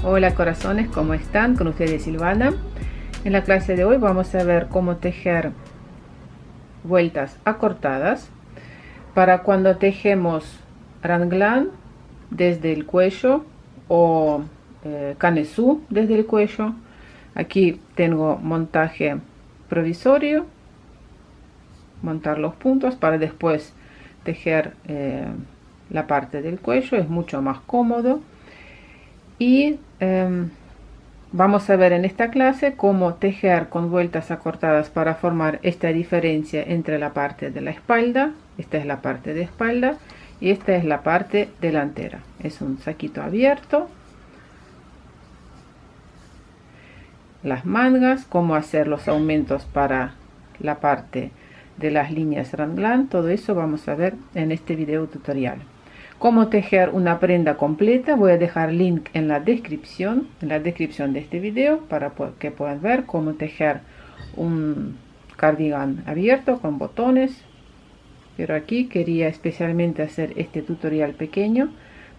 Hola corazones, ¿cómo están? Con ustedes Silvana. En la clase de hoy vamos a ver cómo tejer vueltas acortadas para cuando tejemos raglan desde el cuello o canesú desde el cuello. Aquí tengo montaje provisorio, montar los puntos para después tejer la parte del cuello, es mucho más cómodo. Y vamos a ver en esta clase cómo tejer con vueltas acortadas para formar esta diferencia entre la parte de la espalda. Esta es la parte de espalda y esta es la parte delantera. Es un saquito abierto. Las mangas, cómo hacer los aumentos para la parte de las líneas raglan, todo eso vamos a ver en este video tutorial. Cómo tejer una prenda completa, voy a dejar link en la descripción de este video para que puedan ver cómo tejer un cardigan abierto con botones. Pero aquí quería especialmente hacer este tutorial pequeño.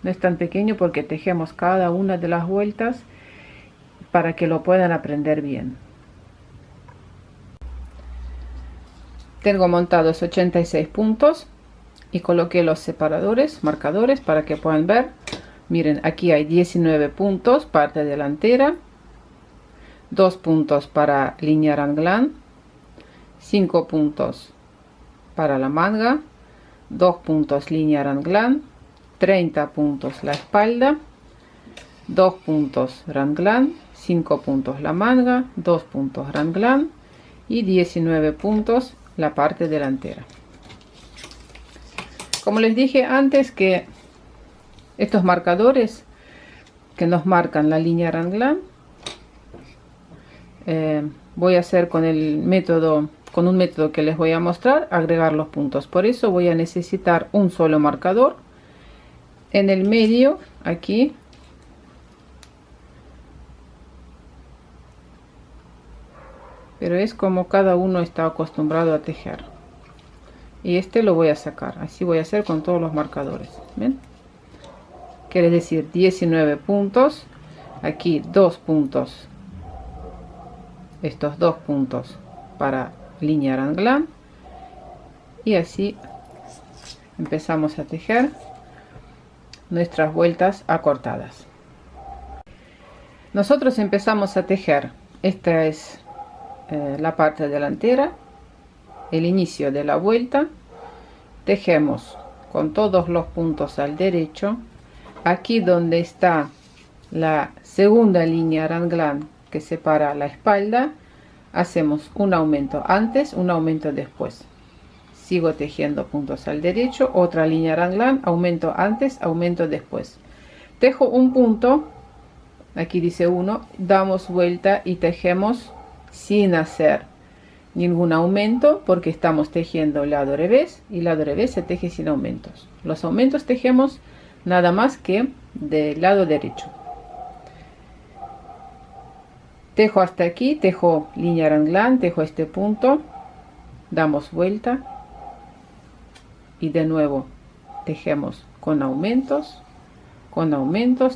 No es tan pequeño porque tejemos cada una de las vueltas para que lo puedan aprender bien. Tengo montados 86 puntos y coloqué los separadores, marcadores, para que puedan ver. Miren, aquí hay 19 puntos, parte delantera, 2 puntos para línea raglan, 5 puntos para la manga, 2 puntos línea raglan, 30 puntos la espalda, 2 puntos raglan, 5 puntos la manga, 2 puntos raglan y 19 puntos la parte delantera. Como les dije antes, que estos marcadores que nos marcan la línea raglan, voy a hacer con un método que les voy a mostrar, agregar los puntos. Por eso voy a necesitar un solo marcador en el medio, aquí, pero es como cada uno está acostumbrado a tejer. Y este lo voy a sacar, así voy a hacer con todos los marcadores. ¿Ven? Quiere decir 19 puntos, aquí 2 puntos, estos 2 puntos para línea raglan, y así empezamos a tejer nuestras vueltas acortadas. Nosotros empezamos a tejer, esta es la parte delantera, el inicio de la vuelta. Tejemos con todos los puntos al derecho. Aquí donde está la segunda línea raglan que separa la espalda, hacemos un aumento antes, un aumento después. Sigo tejiendo puntos al derecho, otra línea raglan, aumento antes, aumento después. Tejo un punto, aquí dice 1, damos vuelta y tejemos sin hacer ningún aumento porque estamos tejiendo lado revés, y lado revés se teje sin aumentos. Los aumentos tejemos nada más que del lado derecho. Tejo hasta aquí, tejo línea raglan, tejo este punto, damos vuelta y de nuevo tejemos con aumentos,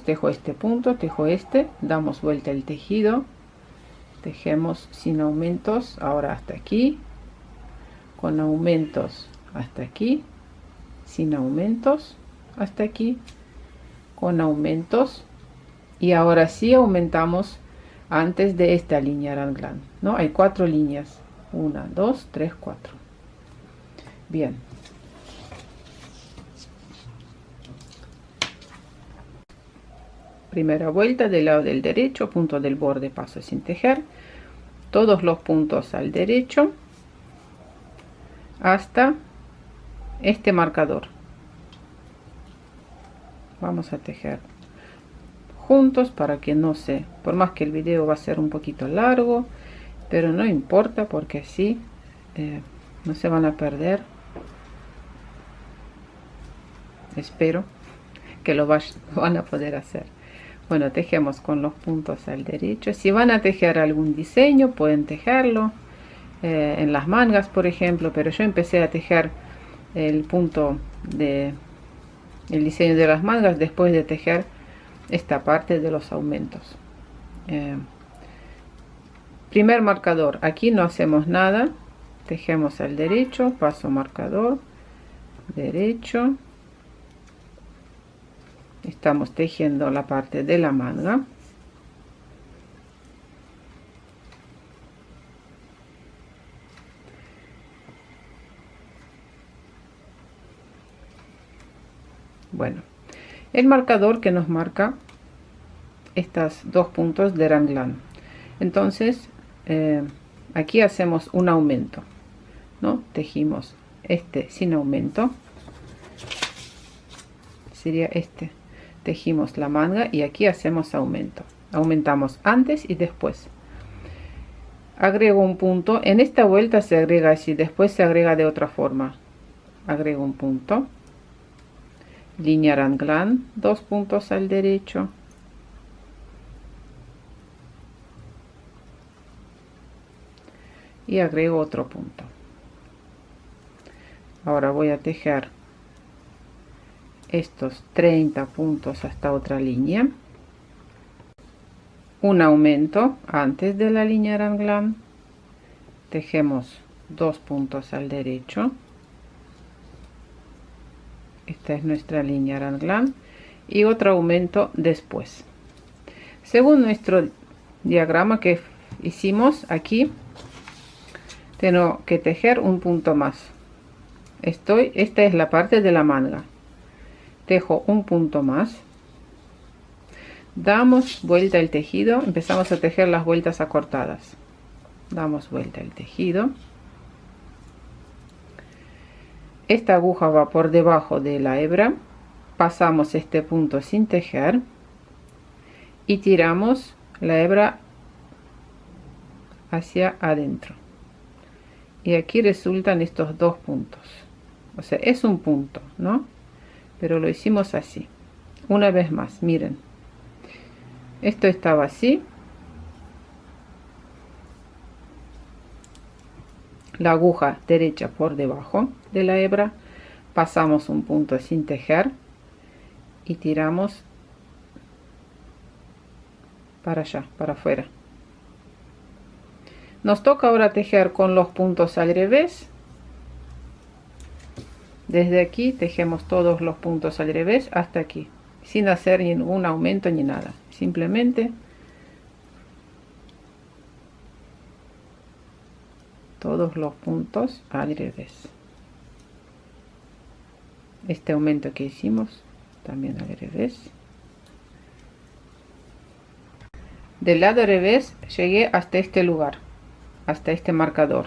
tejo este punto, tejo este, damos vuelta el tejido, tejemos sin aumentos, ahora hasta aquí, con aumentos hasta aquí, sin aumentos hasta aquí, con aumentos, y ahora sí aumentamos antes de esta línea raglan, ¿no? Hay 4 líneas, 1, 2, 3, 4. Bien. Primera vuelta del lado del derecho, punto del borde, paso sin tejer, todos los puntos al derecho hasta este marcador. Vamos a tejer juntos para que no se, por más que el video va a ser un poquito largo, pero no importa porque así no se van a perder. Espero que lo van a poder hacer. Bueno, tejemos con los puntos al derecho. Si van a tejer algún diseño, pueden tejerlo en las mangas, por ejemplo, pero yo empecé a tejer el punto de el diseño de las mangas después de tejer esta parte de los aumentos. Primer marcador, aquí no hacemos nada, tejemos al derecho, paso marcador, derecho, estamos tejiendo la parte de la manga. Bueno, el marcador que nos marca estos dos puntos de raglan. Entonces aquí hacemos un aumento, ¿no? Tejimos este sin aumento, sería este, tejimos la manga y aquí hacemos aumento, aumentamos antes y después. Agrego un punto, en esta vuelta se agrega así, después se agrega de otra forma. Agrego un punto, línea raglan, 2 puntos al derecho, y agrego otro punto. Ahora voy a tejer estos 30 puntos hasta otra línea, un aumento antes de la línea raglan, tejemos 2 puntos al derecho, esta es nuestra línea raglan, y otro aumento después. Según nuestro diagrama que hicimos aquí, tengo que tejer un punto más. Esta es la parte de la manga, tejo un punto más, damos vuelta el tejido, empezamos a tejer las vueltas acortadas, damos vuelta el tejido, esta aguja va por debajo de la hebra, pasamos este punto sin tejer y tiramos la hebra hacia adentro, y aquí resultan estos dos puntos. O sea, es un punto, ¿no? Pero lo hicimos así. Una vez más, miren. Esto estaba así. La aguja derecha por debajo de la hebra. Pasamos un punto sin tejer. Y tiramos para allá, para afuera. Nos toca ahora tejer con los puntos al revés. Desde aquí tejemos todos los puntos al revés hasta aquí, sin hacer ningún aumento ni nada, simplemente todos los puntos al revés. Este aumento que hicimos también al revés. Del lado revés llegué hasta este lugar, hasta este marcador.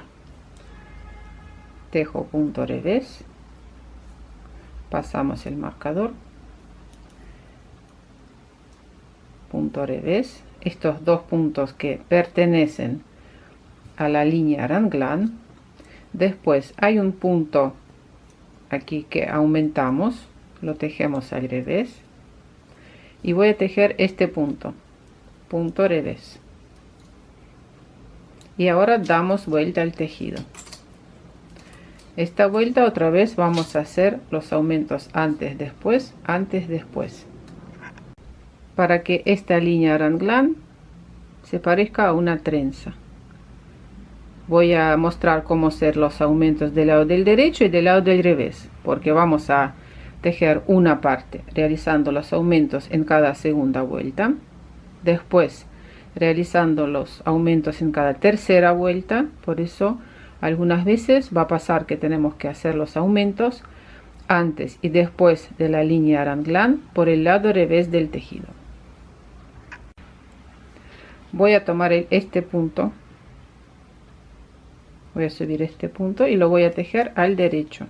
Tejo punto revés. Pasamos el marcador, punto revés, estos dos puntos que pertenecen a la línea raglan. Después hay un punto aquí que aumentamos, lo tejemos al revés y voy a tejer este punto, punto revés, y ahora damos vuelta al tejido. Esta vuelta otra vez vamos a hacer los aumentos antes, después, para que esta línea raglan se parezca a una trenza. Voy a mostrar cómo hacer los aumentos del lado del derecho y del lado del revés, porque vamos a tejer una parte realizando los aumentos en cada segunda vuelta, después realizando los aumentos en cada tercera vuelta. Por eso algunas veces va a pasar que tenemos que hacer los aumentos antes y después de la línea raglan por el lado revés del tejido. Voy a tomar este punto, voy a subir este punto y lo voy a tejer al derecho.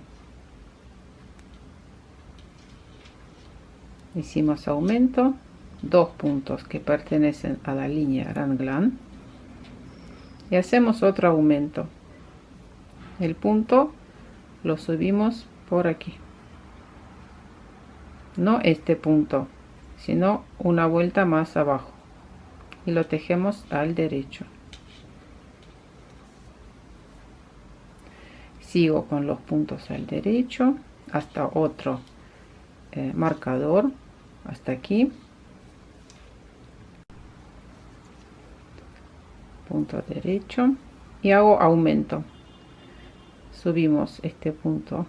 Hicimos aumento, dos puntos que pertenecen a la línea raglan y hacemos otro aumento. El punto lo subimos por aquí, no este punto, sino una vuelta más abajo, y lo tejemos al derecho. Sigo con los puntos al derecho hasta otro marcador, hasta aquí. punto derecho y hago aumento. Subimos este punto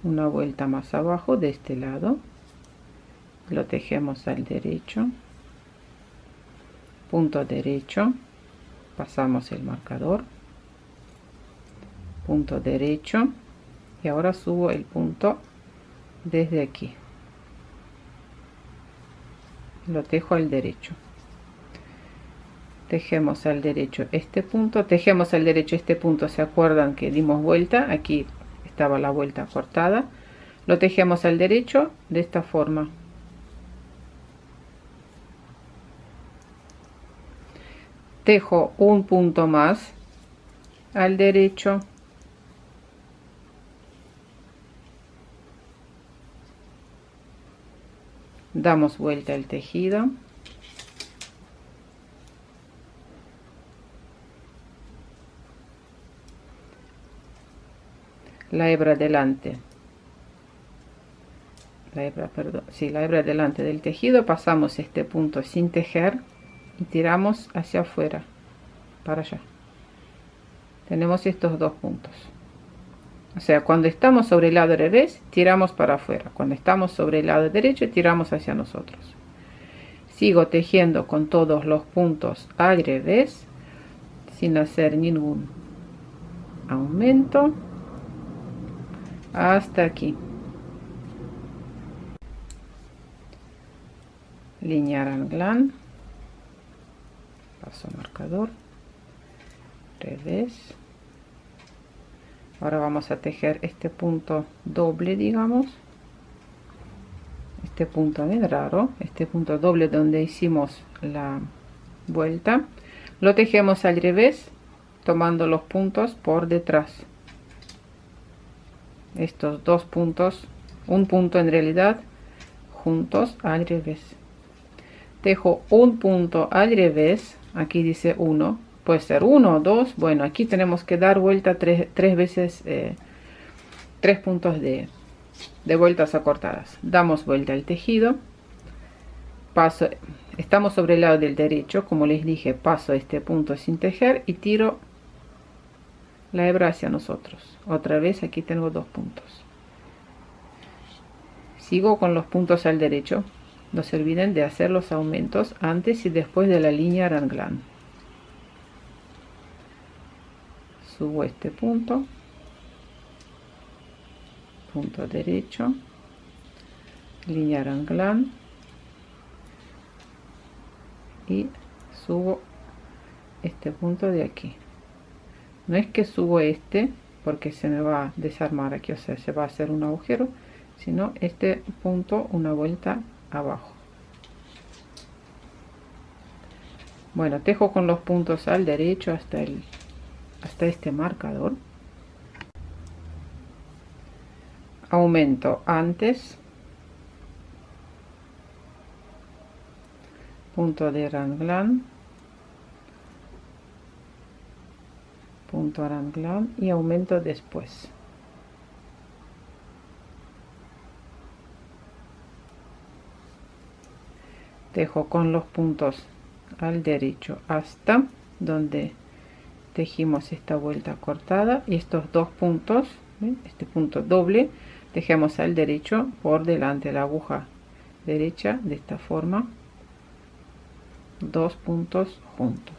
una vuelta más abajo de este lado, lo tejemos al derecho, punto derecho, pasamos el marcador, punto derecho, y ahora subo el punto desde aquí, lo tejo al derecho, tejemos al derecho este punto, tejemos al derecho este punto. ¿Se acuerdan que dimos vuelta? Aquí estaba la vuelta cortada, lo tejemos al derecho de esta forma. Tejo un punto más al derecho, damos vuelta al tejido, la hebra delante, la hebra delante del tejido, pasamos este punto sin tejer y tiramos hacia afuera, para allá. Tenemos estos dos puntos. O sea, cuando estamos sobre el lado revés, tiramos para afuera. Cuando estamos sobre el lado derecho, tiramos hacia nosotros. Sigo tejiendo con todos los puntos al revés, sin hacer ningún aumento, hasta aquí. Línea Raglan, paso marcador, revés. Ahora vamos a tejer este punto doble, digamos, este punto es raro, este punto doble donde hicimos la vuelta, lo tejemos al revés, tomando los puntos por detrás. Estos dos puntos, un punto en realidad, juntos al revés. Tejo un punto al revés, aquí dice 1, puede ser 1 o 2, bueno, aquí tenemos que dar vuelta tres veces, 3 puntos de vueltas acortadas. Damos vuelta al tejido, paso, estamos sobre el lado del derecho, como les dije, paso este punto sin tejer y tiro la hebra hacia nosotros. Otra vez aquí tengo 2 puntos. Sigo con los puntos al derecho. No se olviden de hacer los aumentos antes y después de la línea Raglan. Subo este punto, punto derecho, línea Raglan y subo este punto de aquí. No es que subo este porque se me va a desarmar aquí, o sea, se va a hacer un agujero, sino este punto una vuelta abajo. Bueno, tejo con los puntos al derecho hasta este marcador. Aumento antes, punto de Raglan, punto Raglan y aumento después. Tejo con los puntos al derecho hasta donde tejimos esta vuelta cortada y estos dos puntos, ¿ven? Este punto doble, tejemos al derecho por delante de la aguja derecha de esta forma, 2 puntos juntos.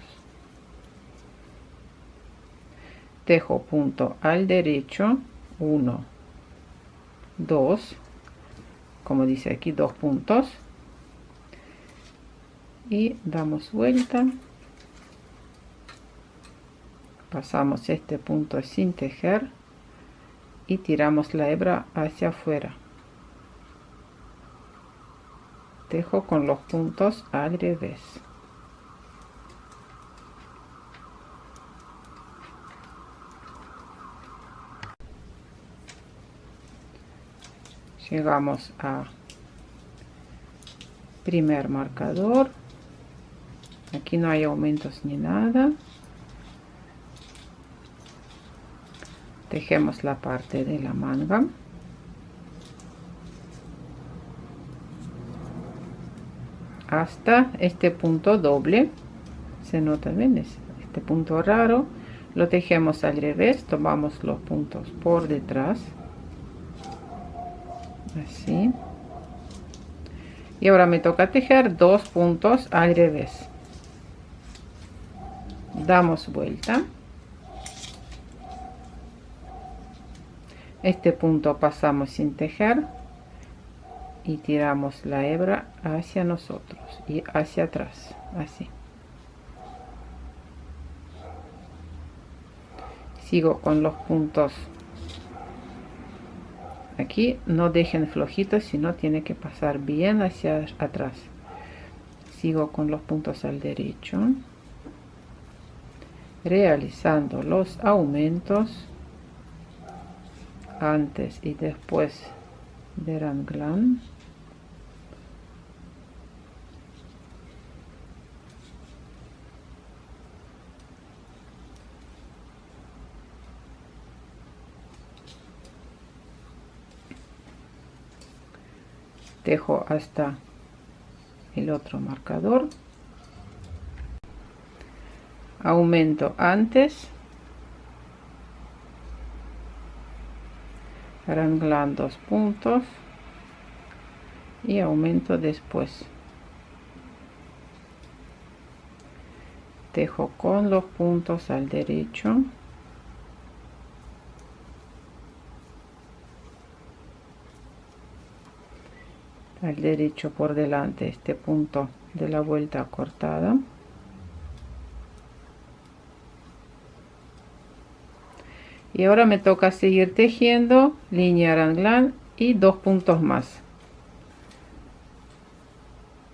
Tejo punto al derecho, 1, 2, como dice aquí, 2 puntos, y damos vuelta, pasamos este punto sin tejer y tiramos la hebra hacia afuera. Tejo con los puntos al revés. Llegamos a primer marcador. Aquí no hay aumentos ni nada. Tejemos la parte de la manga. Hasta este punto doble. Se nota, ¿ven? este punto raro, lo tejemos al revés, tomamos los puntos por detrás, así, y ahora me toca tejer 2 puntos al revés. Damos vuelta, este punto pasamos sin tejer y tiramos la hebra hacia nosotros y hacia atrás, así. Sigo con los puntos aquí, no dejen flojitos, sino tiene que pasar bien hacia atrás. Sigo con los puntos al derecho, realizando los aumentos antes y después del raglan. Tejo hasta el otro marcador, aumento antes, raglan 2 puntos y aumento después. Tejo con los puntos al derecho, por delante, este punto de la vuelta cortada, y ahora me toca seguir tejiendo línea raglan y 2 puntos más.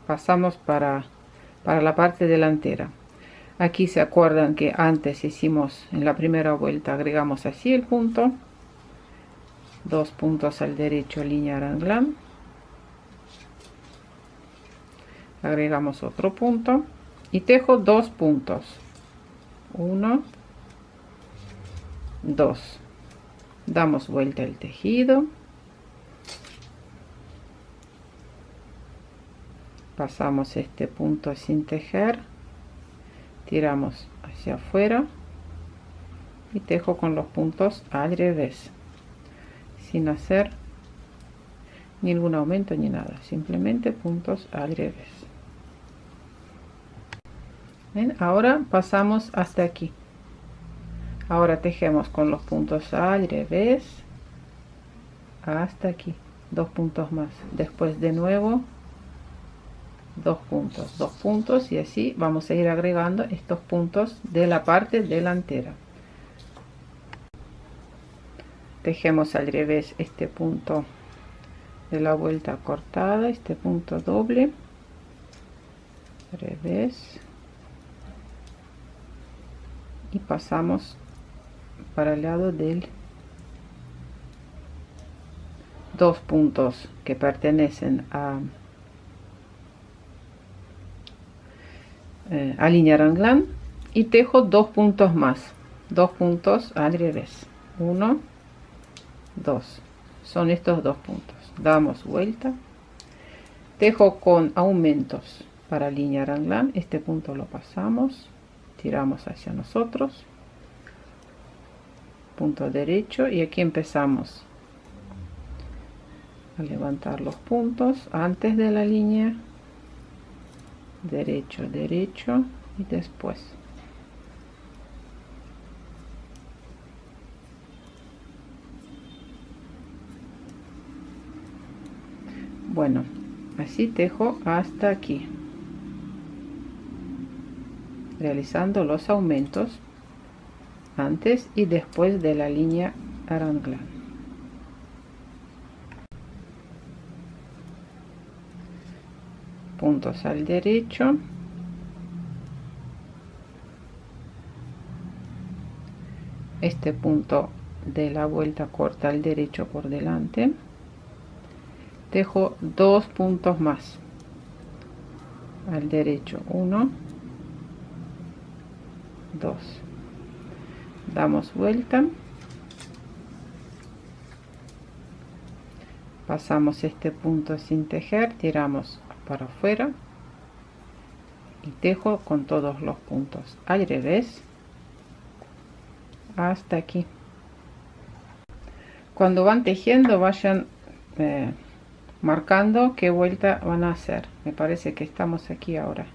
Pasamos para la parte delantera. Aquí se acuerdan que antes hicimos en la primera vuelta, agregamos así el punto, 2 puntos al derecho, línea raglan, agregamos otro punto y tejo 2 puntos, 1, 2, damos vuelta el tejido, pasamos este punto sin tejer, tiramos hacia afuera y tejo con los puntos al revés, sin hacer ningún aumento ni nada, simplemente puntos al revés. ¿Ven? Ahora pasamos hasta aquí. Ahora tejemos con los puntos al revés hasta aquí, 2 puntos más, después de nuevo 2 puntos y así vamos a ir agregando estos puntos de la parte delantera. Tejemos al revés este punto de la vuelta cortada, este punto doble, revés, y pasamos para el lado del 2 puntos que pertenecen a línea raglan y tejo 2 puntos más, 2 puntos al revés, 1, 2, son estos 2 puntos, damos vuelta, tejo con aumentos para línea raglan, este punto lo pasamos, tiramos hacia nosotros, punto derecho, y aquí empezamos a levantar los puntos antes de la línea, derecho, derecho y después. Bueno, así tejo hasta aquí, realizando los aumentos antes y después de la línea raglan. Puntos al derecho, este punto de la vuelta corta al derecho por delante, tejo 2 puntos más al derecho, 1, 2, damos vuelta, pasamos este punto sin tejer, tiramos para afuera y tejo con todos los puntos al revés, hasta aquí. Cuando van tejiendo vayan marcando qué vuelta van a hacer. Me parece que estamos aquí ahora,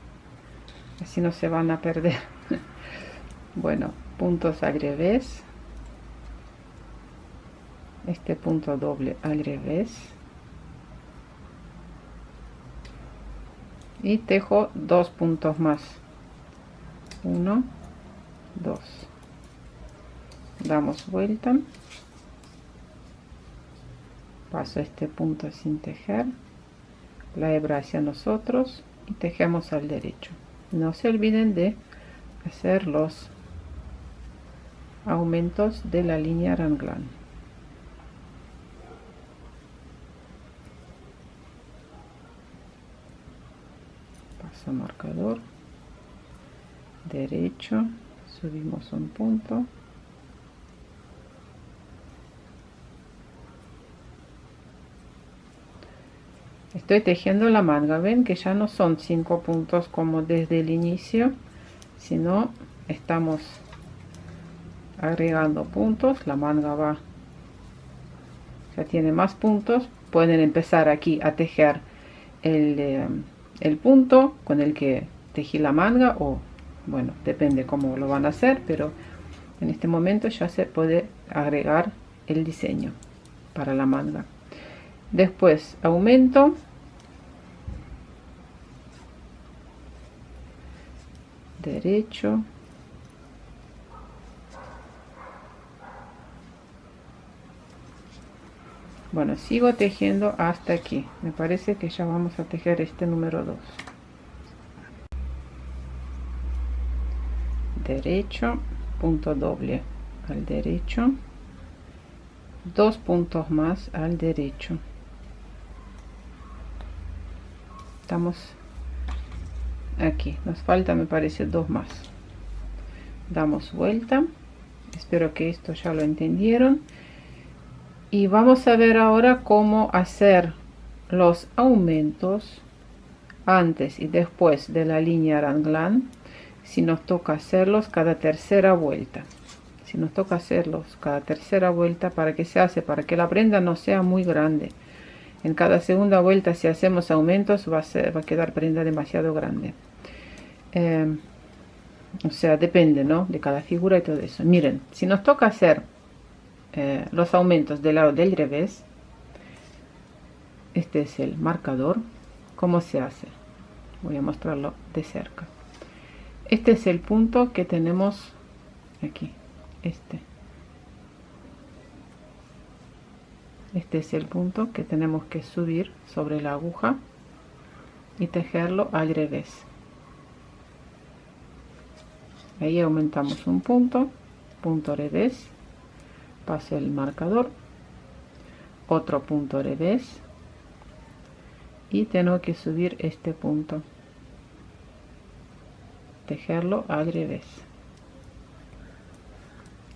así no se van a perder. Bueno, puntos al revés, este punto doble al revés y tejo 2 puntos más, 1, 2, damos vuelta, paso este punto sin tejer, la hebra hacia nosotros y tejemos al derecho. No se olviden de hacer los aumentos de la línea raglan. Paso marcador, derecho, subimos un punto, estoy tejiendo la manga. Ven que ya no son 5 puntos como desde el inicio, sino estamos agregando puntos. La manga va, ya tiene más puntos. Pueden empezar aquí a tejer el punto con el que tejí la manga, o bueno, depende cómo lo van a hacer, pero en este momento ya se puede agregar el diseño para la manga. Después aumento, derecho, bueno, sigo tejiendo hasta aquí. Me parece que ya vamos a tejer este número 2. Derecho, punto doble al derecho, 2 puntos más al derecho. Estamos aquí, nos falta, me parece, 2 más. Damos vuelta. Espero que esto ya lo entendieron. Y vamos a ver ahora cómo hacer los aumentos antes y después de la línea raglan, si nos toca hacerlos cada tercera vuelta. Si nos toca hacerlos cada tercera vuelta, ¿para qué se hace? Para que la prenda no sea muy grande. En cada segunda vuelta, si hacemos aumentos, va a quedar prenda demasiado grande. O sea, depende, ¿no?, de cada figura y todo eso. Miren, si nos toca hacer los aumentos del lado del revés, este es el marcador. ¿Cómo se hace? Voy a mostrarlo de cerca. Este es el punto que tenemos aquí. Este es el punto que tenemos que subir sobre la aguja y tejerlo al revés. Ahí aumentamos un punto, punto revés, paso el marcador, otro punto revés y tengo que subir este punto, tejerlo al revés,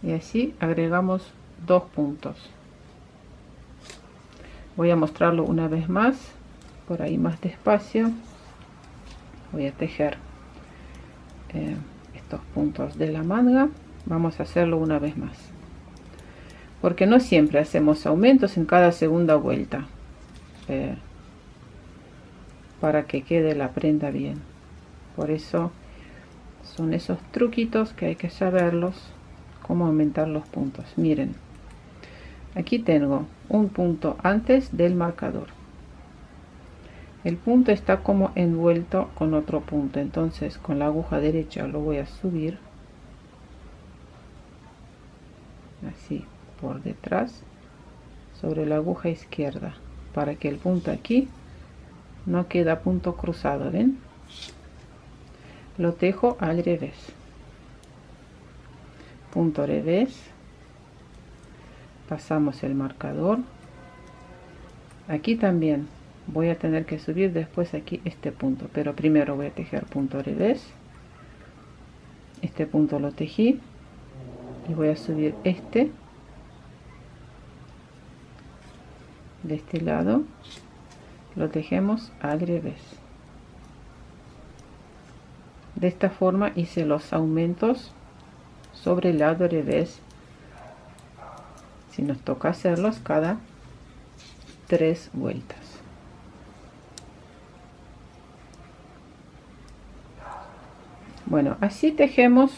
y así agregamos 2 puntos. Voy a mostrarlo una vez más, por ahí más despacio. Voy a tejer estos puntos de la manga. Vamos a hacerlo una vez más, porque no siempre hacemos aumentos en cada segunda vuelta, para que quede la prenda bien. Por eso son esos truquitos que hay que saberlos, cómo aumentar los puntos. Miren, aquí tengo un punto antes del marcador. El punto está como envuelto con otro punto, entonces con la aguja derecha lo voy a subir así por detrás sobre la aguja izquierda, para que el punto aquí no queda punto cruzado. ¿Ven? Lo tejo al revés, punto revés, pasamos el marcador. Aquí también voy a tener que subir después aquí este punto, pero primero voy a tejer punto revés. Este punto lo tejí y voy a subir este de este lado, lo tejemos al revés. De esta forma hice los aumentos sobre el lado revés si nos toca hacerlos cada 3 vueltas. Bueno, así tejemos.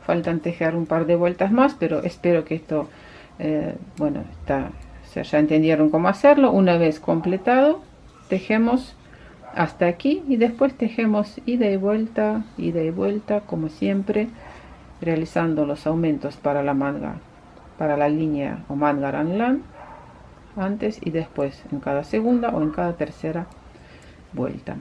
Faltan tejer un par de vueltas más, pero espero que esto bueno, ya entendieron cómo hacerlo. Una vez completado, tejemos hasta aquí y después tejemos ida y vuelta como siempre, realizando los aumentos para la manga, para la línea o manga raglan, antes y después en cada segunda o en cada tercera vuelta.